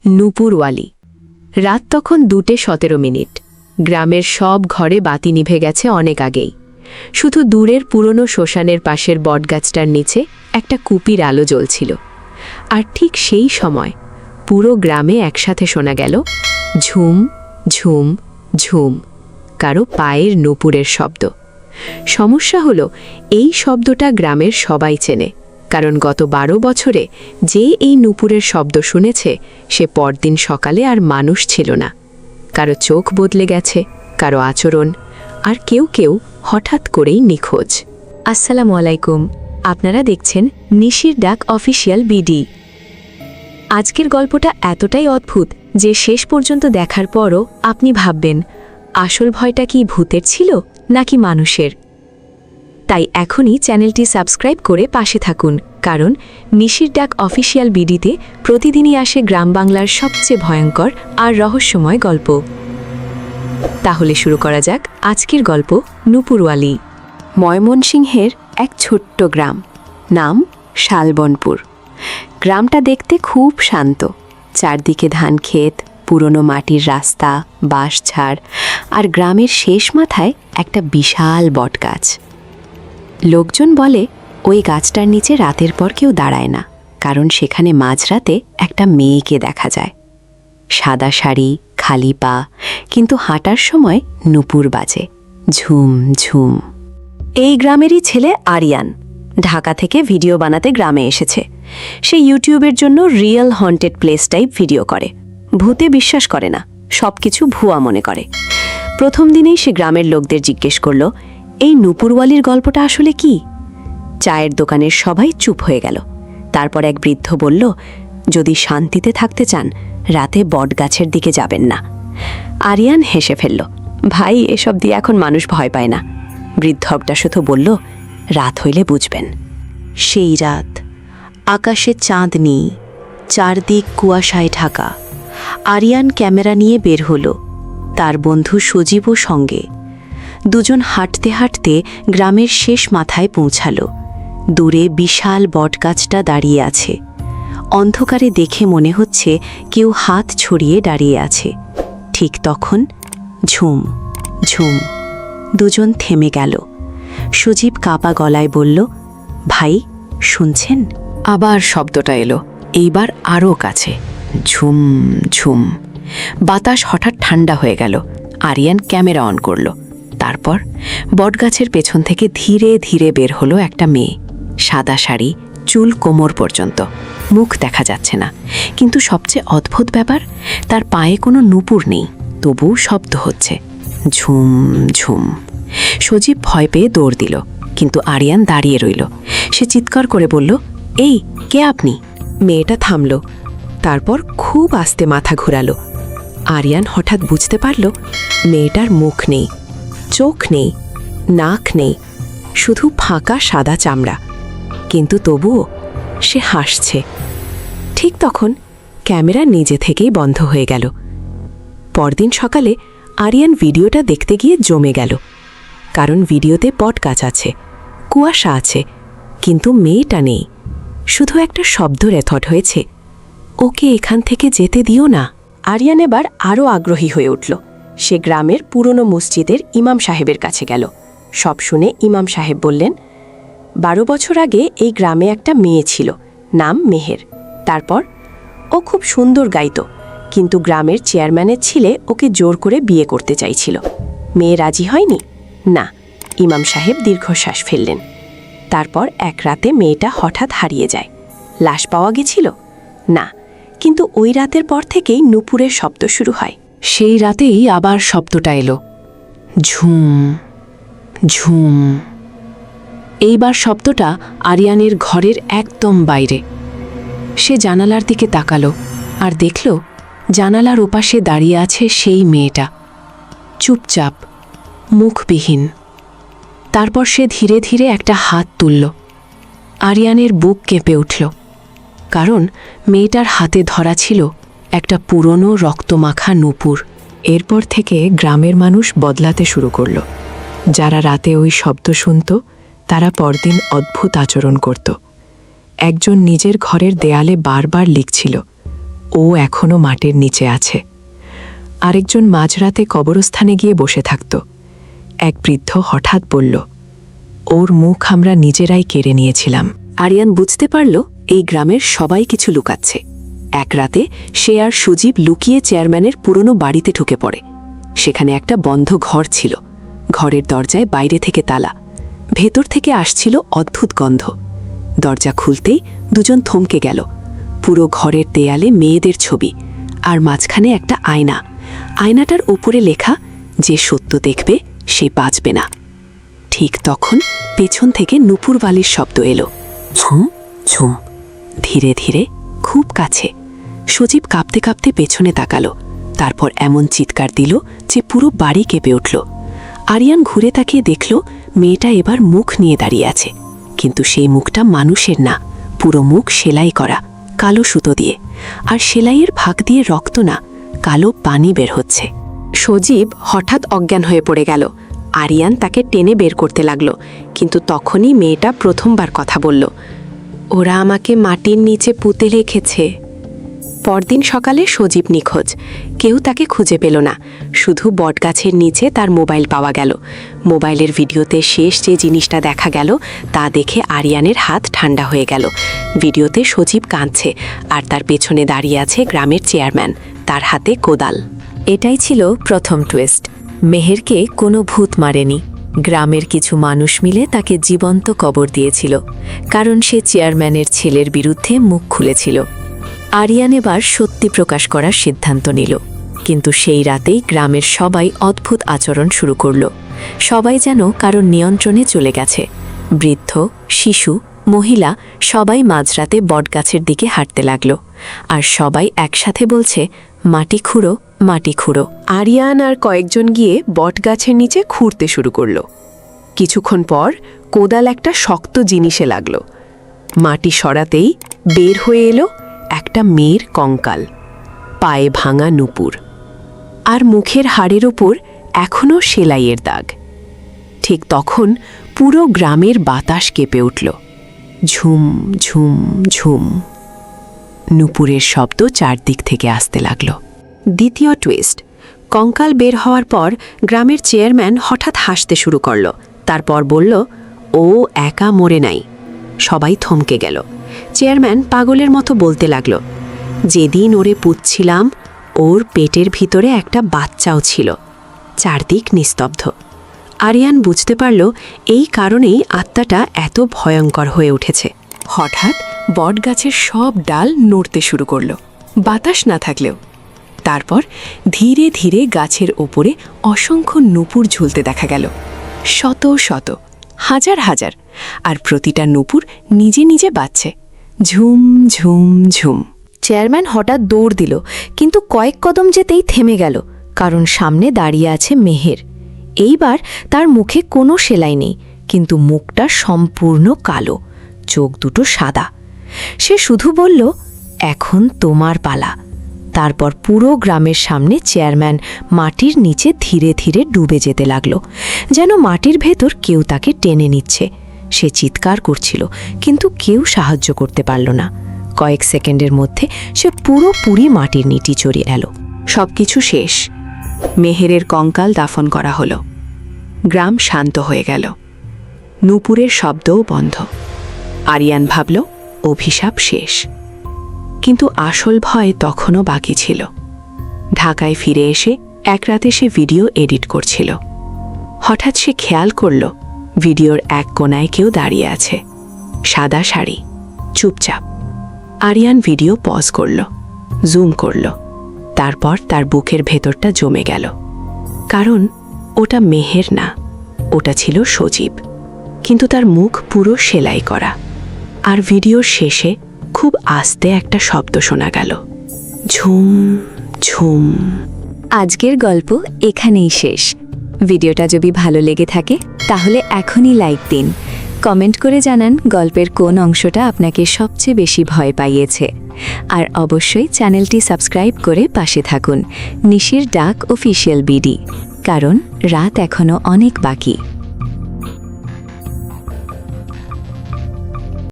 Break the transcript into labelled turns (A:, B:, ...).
A: নূপুরওয়ালি। রাত তখন 2:17। গ্রামের সব ঘরে বাতি নিভে গেছে অনেক আগেই। শুধু দূরের পুরনো শ্মশানের পাশের বটগাছটার নিচে একটা কুপির আলো জ্বলছিল। আর ঠিক সেই সময় পুরো গ্রামে একসাথে শোনা গেল ঝুম ঝুম ঝুম, কারো পায়ের নূপুরের শব্দ। সমস্যা হলো এই শব্দটা গ্রামের সবাই চেনে, কারণ গত 12 বছরে যে এই নূপুরের শব্দ শুনেছে সে পরদিন সকালে আর মানুষ ছিল না। কারো চোখ বদলে গেছে, কারো আচরণ, আর কেউ কেউ হঠাৎ করেই নিখোঁজ। আসসালামু আলাইকুম, আপনারা দেখছেন নিশির ডাক অফিসিয়াল বিডি। আজকের গল্পটা এতটাই অদ্ভুত যে শেষ পর্যন্ত দেখার পরও আপনি ভাববেন আসল ভয়টা কি ভূতের ছিল নাকি মানুষের। তাই এখনই চ্যানেলটি সাবস্ক্রাইব করে পাশে থাকুন, কারণ নিশির ডাক অফিসিয়াল বিডিতে প্রতিদিনই আসে গ্রাম বাংলার সবচেয়ে ভয়ঙ্কর আর রহস্যময় গল্প। তাহলে শুরু করা যাক আজকের গল্প নূপুরওয়ালি। ময়মনসিংহের এক ছোট্ট গ্রাম, নাম শালবনপুর। গ্রামটা দেখতে খুব শান্ত। চারদিকে ধান ক্ষেত, পুরনো মাটির রাস্তা, বাঁশঝাড়, আর গ্রামের শেষ মাথায় একটা বিশাল বটগাছ। লোকজন বলে ওই গাছটার নিচে রাতের পর কেউ দাঁড়ায় না, কারণ সেখানে মাঝরাতে একটা মেয়েকে দেখা যায়। সাদা শাড়ি, খালি পা, কিন্তু হাঁটার সময় নূপুর বাজে ঝুম ঝুম। এই গ্রামেরই ছেলে আরিয়ান ঢাকা থেকে ভিডিও বানাতে গ্রামে এসেছে। সে ইউটিউবের জন্য real haunted place type video করে। ভূতে বিশ্বাস করে না, সবকিছু ভুয়া মনে করে। প্রথম দিনেই সে গ্রামের লোকদের জিজ্ঞেস করল, এই নূপুরওয়ালির গল্পটা আসলে কি? চায়ের দোকানের সবাই চুপ হয়ে গেল। তারপর এক বৃদ্ধ বলল, যদি শান্তিতে থাকতে চান রাতে বটগাছের দিকে যাবেন না। আরিয়ান হেসে ফেলল, ভাই এসব দিয়ে এখন মানুষ ভয় পায় না। বৃদ্ধটা শুধু বলল, রাত হইলে বুঝবেন। সেই রাত, আকাশে চাঁদ নেই, চারদিক কুয়াশায় ঢাকা। আরিয়ান ক্যামেরা নিয়ে বের হলো, তার বন্ধু সজীবও সঙ্গে। দুজন হাঁটতে হাঁটতে গ্রামের শেষ মাথায় পৌঁছালো। দূরে বিশাল বটগাছটা দাঁড়িয়ে আছে। অন্ধকারে দেখে মনে হচ্ছে কেউ হাত ছড়িয়ে দাঁড়িয়ে আছে। ঠিক তখন ঝুম ঝুম। দুজন থেমে গেল। সজীব কাঁপা গলায় বলল, ভাই শুনছেন? আবার শব্দটা এলো, এইবার আরও কাছে, ঝুম ঝুম। বাতাস হঠাৎ ঠান্ডা হয়ে গেল। আরিয়ান ক্যামেরা অন করল। তারপর বটগাছের পেছন থেকে ধীরে ধীরে বের হলো একটা মেয়ে। সাদা শাড়ি, চুল কোমর পর্যন্ত, মুখ দেখা যাচ্ছে না। কিন্তু সবচেয়ে অদ্ভুত ব্যাপার, তার পায়ে কোনো নূপুর নেই, তবুও শব্দ হচ্ছে ঝুম ঝুম। সজীব ভয় পেয়ে দৌড় দিল, কিন্তু আরিয়ান দাঁড়িয়ে রইল। সে চিৎকার করে বলল, এই কে আপনি? মেয়েটা থামল, তারপর খুব আস্তে মাথা ঘুরালো। আরিয়ান হঠাৎ বুঝতে পারল মেয়েটার মুখ নেই, চোখ নেই, নাক নেই, শুধু ফাঁকা সাদা চামড়া। কিন্তু তবুও সে হাসছে। ঠিক তখন ক্যামেরা নিজে থেকেই বন্ধ হয়ে গেল। পরদিন সকালে আরিয়ান ভিডিওটা দেখতে গিয়ে জমে গেল, কারণ ভিডিওতে বটগাছ আছে, কুয়াশা আছে, কিন্তু মেয়েটা নেই। শুধু একটা শব্দ রেকর্ড হয়েছে, ওকে এখান থেকে যেতে দিও না। আরিয়ান এবার আরও আগ্রহী হয়ে উঠল। সে গ্রামের পুরনো মসজিদের ইমাম সাহেবের কাছে গেল। সব শুনে ইমাম সাহেব বললেন, 12 বছর আগে এই গ্রামে একটা মেয়ে ছিল, নাম মেহের। তারপর ও খুব সুন্দর গাইতো, কিন্তু গ্রামের চেয়ারম্যানের ছেলে ওকে জোর করে বিয়ে করতে চাইছিল। মেয়ে রাজি হয়নি। না। ইমাম সাহেব দীর্ঘশ্বাস ফেললেন। তারপর এক রাতে মেয়েটা হঠাৎ হারিয়ে যায়। লাশ পাওয়া গেছিল? না, কিন্তু ওই রাতের পর থেকেই নূপুরের শব্দ শুরু হয়। সেই রাতেই আবার শব্দটা এলো, ঝুম ঝুম। এইবার শব্দটা আরিয়ানের ঘরের একদম বাইরে। সে জানালার দিকে তাকালো আর দেখল জানালার ওপাশে দাঁড়িয়ে আছে সেই মেয়েটা, চুপচাপ, মুখবিহীন। তারপর সে ধীরে ধীরে একটা হাত তুলল। আরিয়ানের বুক কেঁপে উঠল, কারণ মেয়েটার হাতে ধরা ছিল একটা পুরনো রক্তমাখা নূপুর। এরপর থেকে গ্রামের মানুষ বদলাতে শুরু করল। যারা রাতে ওই শব্দ শুনত তারা পরদিন অদ্ভুত আচরণ করত। একজন নিজের ঘরের দেয়ালে বারবার লিখছিল, ও এখনো মাটির নিচে আছে। আরেকজন মাঝরাতে কবরস্থানে গিয়ে বসে থাকত। এক বৃদ্ধ হঠাৎ বলল, ওর মুখ আমরা নিজেরাই কেড়ে নিয়েছিলাম। আরিয়ান বুঝতে পারল এই গ্রামের সবাই কিছু লুকাচ্ছে। এক রাতে সে আর সুজীব লুকিয়ে চেয়ারম্যানের পুরনো বাড়িতে ঢুকে পড়ে। সেখানে একটা বন্ধ ঘর ছিল। ঘরের দরজায় বাইরে থেকে তালা, ভেতর থেকে আসছিল অদ্ভুত গন্ধ। দরজা খুলতেই দুজন থমকে গেল। পুরো ঘরের দেয়ালে মেয়েদের ছবি, আর মাঝখানে একটা আয়না। আয়নাটার ওপরে লেখা, যে সত্য দেখবে সে বাঁচবে না। ঠিক তখন পেছন থেকে নুপুরবালির শব্দ এলো, ঝুম ঝুম, ধীরে ধীরে, খুব কাছে। সজীব কাঁপতে কাঁপতে পেছনে তাকালো। তারপর এমন চিৎকার দিল যে পুরো বাড়ি কেঁপে উঠল। আরিয়ান ঘুরে তাকিয়ে দেখল মেয়েটা এবার মুখ নিয়ে দাঁড়িয়ে আছে, কিন্তু সেই মুখটা মানুষের না, পুরো মুখ সেলাই করা, কালো সুতো দিয়ে। আর সেলাইয়ের ভাগ দিয়ে রক্ত না, কালো পানি বের হচ্ছে। সজীব হঠাৎ অজ্ঞান হয়ে পড়ে গেল। আরিয়ান তাকে টেনে বের করতে লাগলো, কিন্তু তখনই মেয়েটা প্রথমবার কথা বলল, ওরা আমাকে মাটির নিচে পুঁতে রেখেছে। পরদিন সকালে সজীব নিখোঁজ। কেউ তাকে খুঁজে পেল না, শুধু বটগাছের নিচে তার মোবাইল পাওয়া গেল। মোবাইলের ভিডিওতে শেষ যে জিনিসটা দেখা গেল তা দেখে আরিয়ানের হাত ঠান্ডা হয়ে গেল। ভিডিওতে সজীব কাঁদছে, আর তার পেছনে দাঁড়িয়ে আছে গ্রামের চেয়ারম্যান, তার হাতে কোদাল। এটাই ছিল প্রথম টুইস্ট। মেহেরকে কোনো ভূত মারেনি, গ্রামের কিছু মানুষ মিলে তাকে জীবন্ত কবর দিয়েছিল, কারণ সে চেয়ারম্যানের ছেলের বিরুদ্ধে মুখ খুলেছিল। আরিয়ান এবার সত্যি প্রকাশ করার সিদ্ধান্ত নিল, কিন্তু সেই রাতেই গ্রামের সবাই অদ্ভুত আচরণ শুরু করল। সবাই যেন কারোর নিয়ন্ত্রণে চলে গেছে। বৃদ্ধ, শিশু, মহিলা সবাই মাঝরাতে বটগাছের দিকে হাঁটতে লাগল, আর সবাই একসাথে বলছে, মাটি খুঁড়ো, মাটি খুঁড়ো। আরিয়ান আর কয়েকজন গিয়ে বটগাছের নিচে খুঁড়তে শুরু করল। কিছুক্ষণ পর কোদাল একটা শক্ত জিনিসে লাগল। মাটি সরাতেই বের হয়ে এলো একটা মেয়ের কঙ্কাল, পায়ে ভাঙা নুপুর, আর মুখের হাড়ের ওপর এখনও সেলাইয়ের দাগ। ঠিক তখন পুরো গ্রামের বাতাস কেঁপে উঠল, ঝুম ঝুম ঝুম। নুপুরের শব্দ চারদিক থেকে আসতে লাগল। দ্বিতীয় টুইস্ট, কঙ্কাল বের হওয়ার পর গ্রামের চেয়ারম্যান হঠাৎ হাসতে শুরু করল। তারপর বলল, ও একা মরে নাই। সবাই থমকে গেল। চেয়ারম্যান পাগলের মতো বলতে লাগল, যেদিন ওরে পুঁতছিলাম ওর পেটের ভিতরে একটা বাচ্চাও ছিল। চারদিক নিস্তব্ধ। আরিয়ান বুঝতে পারল এই কারণেই আত্মাটা এত ভয়ঙ্কর হয়ে উঠেছে। হঠাৎ বটগাছের সব ডাল নড়তে শুরু করল, বাতাস না থাকলেও। তারপর ধীরে ধীরে গাছের ওপরে অসংখ্য নুপুর ঝুলতে দেখা গেল, শত শত, হাজার হাজার, আর প্রতিটা নুপুর নিজে নিজে বাজছে, ঝুম ঝুম ঝুম। চেয়ারম্যান হঠাৎ দৌড় দিল, কিন্তু কয়েক কদম যেতেই থেমে গেল, কারণ সামনে দাঁড়িয়ে আছে মেহের। এইবার তার মুখে কোনো সেলাই নেই, কিন্তু মুখটা সম্পূর্ণ কালো, চোখ দুটো সাদা। সে শুধু বলল, এখন তোমার পালা। তারপর পুরো গ্রামের সামনে চেয়ারম্যান মাটির নিচে ধীরে ধীরে ডুবে যেতে লাগল, যেন মাটির ভেতর কেউ তাকে টেনে নিচ্ছে। সে চিৎকার করছিল, কিন্তু কেউ সাহায্য করতে পারল না। কয়েক সেকেন্ডের মধ্যে সে পুরোপুরি মাটির নিচে চড়ে এলো। সবকিছু শেষ। মেহেরের কঙ্কাল দাফন করা হলো। গ্রাম শান্ত হয়ে গেল। নুপুরের শব্দও বন্ধ। আরিয়ান ভাবল, অভিশাপ শেষ। কিন্তু আসল ভয় তখনও বাকি ছিল। ঢাকায় ফিরে এসে এক রাতে সে ভিডিও এডিট করছিল। হঠাৎ সে খেয়াল করল ভিডিওর এক কোণায় কেউ দাঁড়িয়ে আছে, সাদা শাড়ি, চুপচাপ। আরিয়ান ভিডিও পজ করল, জুম করল। তারপর তার বুকের ভেতরটা জমে গেল, কারণ ওটা মেহের না, ওটা ছিল সজীব। কিন্তু তার মুখ পুরো সেলাই করা। আর ভিডিওর শেষে খুব আস্তে একটা শব্দ শোনা গেল, ঝুম ঝুম।
B: আজকের গল্প এখানেই শেষ। ভিডিওটা যদি ভালো লেগে থাকে তাহলে এখনই লাইক দিন, কমেন্ট করে জানান গল্পের কোন অংশটা আপনাকে সবচেয়ে বেশি ভয় পাইয়েছে। আর অবশ্যই চ্যানেলটি সাবস্ক্রাইব করে পাশে থাকুন। নিশির ডাক অফিসিয়াল বিডি, কারণ রাত এখনো অনেক বাকি।